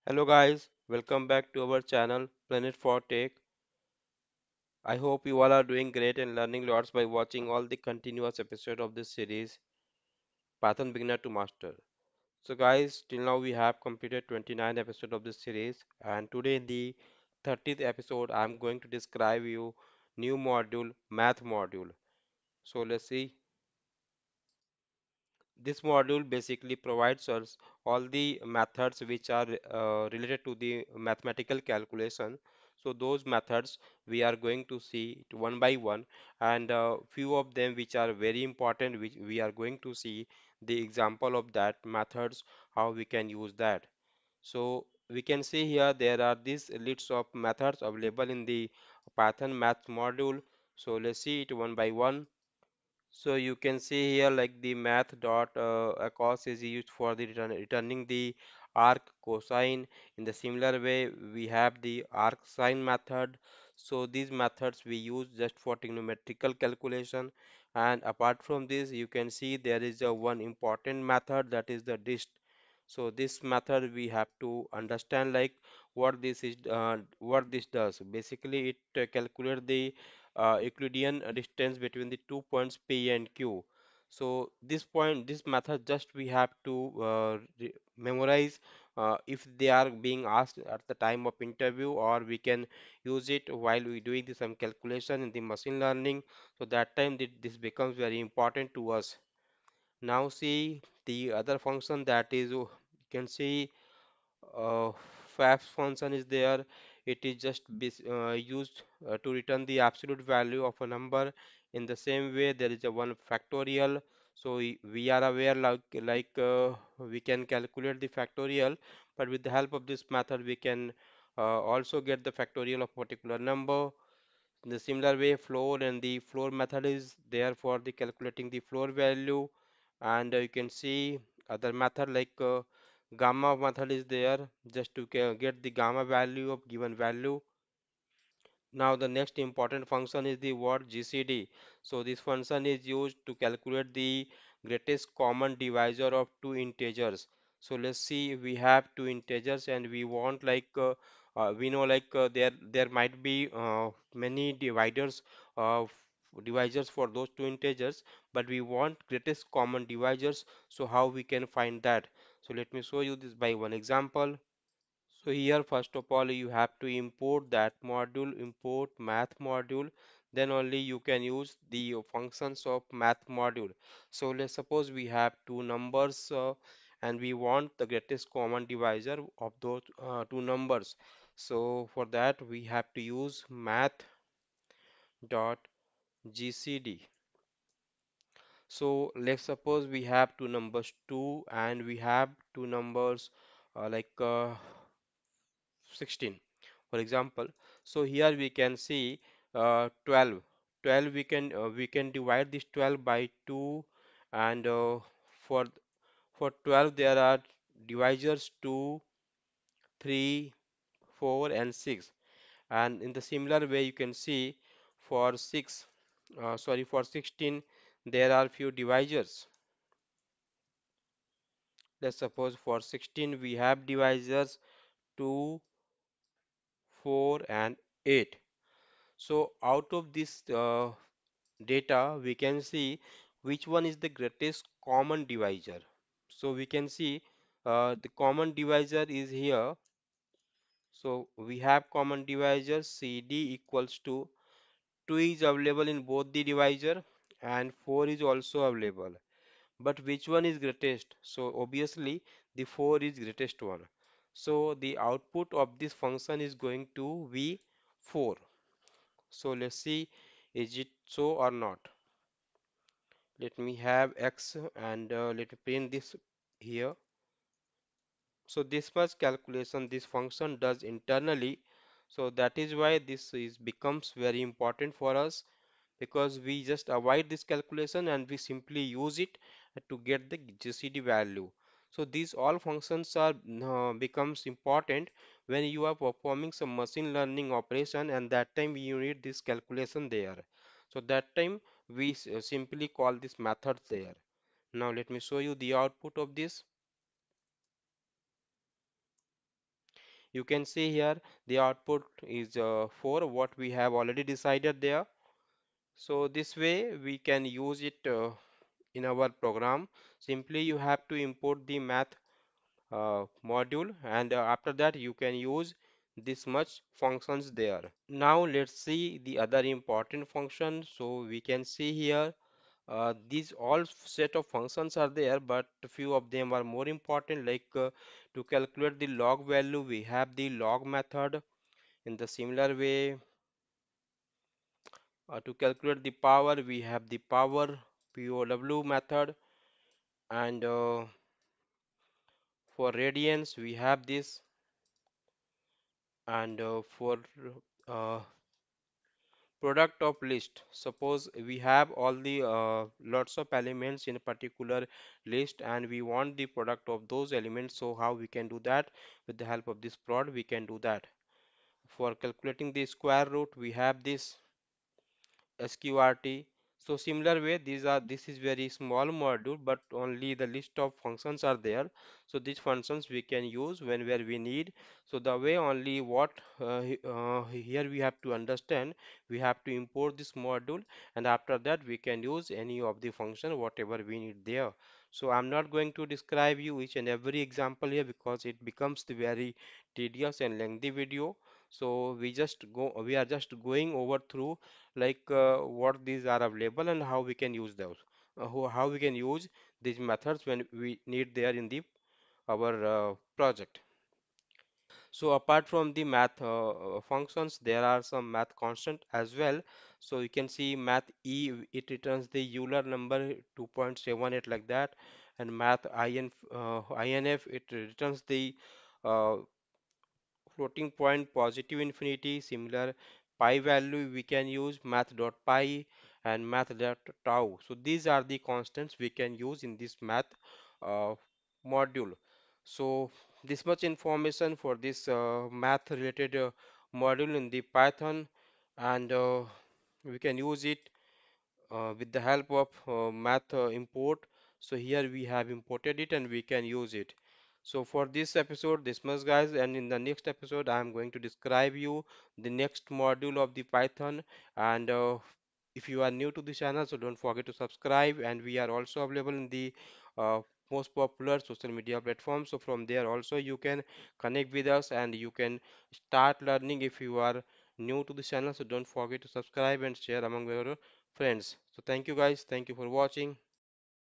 Hello guys, welcome back to our channel Planet for Tech. I hope you all are doing great and learning lots by watching all the continuous episode of this series Python Beginner to Master. So guys, till now we have completed 29 episode of this series and today in the 30th episode I am going to describe you new module math module. So let's see. This module basically provides us all the methods which are related to the mathematical calculation. So those methods we are going to see it one by one, and few of them which are very important, which we are going to see the example of that methods, how we can use that. So we can see here there are these lists of methods available in the Python math module. So let's see it one by one. So you can see here like the math dot acos is used for the returning the arc cosine. In the similar way, we have the arc sine method. So these methods we use just for trigonometrical calculation. And apart from this, you can see there is a one important method that is the dist. So this method we have to understand like what this does. Basically, it calculates the Euclidean distance between the 2 points P and Q. So this method just we have to memorize if they are being asked at the time of interview, or we can use it while we doing some calculation in the machine learning. So that time this becomes very important to us. Now see the other function that is you can see uh, fab function is there. It is just used to return the absolute value of a number. In the same way, there is a one factorial. So we are aware like we can calculate the factorial, but with the help of this method, we can also get the factorial of particular number. In the similar way, floor and the floor method is there for the calculating the floor value, and you can see other method like gamma method is there just to get the gamma value of given value. Now the next important function is the word GCD. So this function is used to calculate the greatest common divisor of two integers. So let's see, we have two integers and we want we know there might be many divisors for those two integers, but we want greatest common divisors. So how we can find that? So let me show you this by one example. So here first of all you have to import that module, import math module, then only you can use the functions of math module. So let's suppose we have two numbers and we want the greatest common divisor of those two numbers. So for that we have to use math dot gcd. So let's suppose we have two numbers 2 and we have two numbers 16 for example. So here we can see 12 we can divide this 12 by 2, and for for 12 there are divisors 2, 3, 4 and 6, and in the similar way you can see for 16 there are few divisors. Let's suppose for 16 we have divisors 2, 4 and 8. So out of this data we can see which one is the greatest common divisor. So we can see the common divisor is here. So we have common divisor CD equals to 2 is available in both the divisor and 4 is also available. But which one is greatest? So obviously the 4 is greatest one. So the output of this function is going to be 4. So let's see, is it so or not? Let me have x and let me print this here. So this much calculation this function does internally. So that is why this is becomes very important for us, because we just avoid this calculation and we simply use it to get the GCD value. So these all functions are becomes important when you are performing some machine learning operation, and that time you need this calculation there. So that time we simply call this method there. Now let me show you the output of this. You can see here the output is 4, what we have already decided there. So this way we can use it in our program. Simply you have to import the math module, and after that you can use this much functions there. Now let's see the other important function. So we can see here these all set of functions are there, but a few of them are more important, like to calculate the log value we have the log method. In the similar way, to calculate the power we have the power POW method, and for radians we have this, and for uh, product of list, suppose we have all the lots of elements in a particular list and we want the product of those elements. So how we can do that? With the help of this prod we can do that. For calculating the square root we have this sqrt. So similar way, this is very small module, but only the list of functions are there. So these functions we can use whenever we need. So the way only what here we have to understand, we have to import this module, and after that we can use any of the function whatever we need there. So I'm not going to describe you each and every example here because it becomes the very tedious and lengthy video. So we are just going over through like what these are available and how we can use those, how we can use these methods when we need there in the our project. So apart from the math functions, there are some math constant as well. So you can see math it returns the Euler number 2.78 like that, and math INF, it returns the uh, floating point positive infinity. Similar pi value we can use math dot pi and math dot tau. So these are the constants we can use in this math uh, module. So this much information for this math related module in the Python, and we can use it with the help of math import. So here we have imported it and we can use it. So for this episode this much guys, and in the next episode I am going to describe you the next module of the Python. And if you are new to the channel, so don't forget to subscribe, and we are also available in the uh, most popular social media platforms. So from there also you can connect with us and you can start learning if you are new to the channel. So don't forget to subscribe and share among your friends. So thank you guys. Thank you for watching.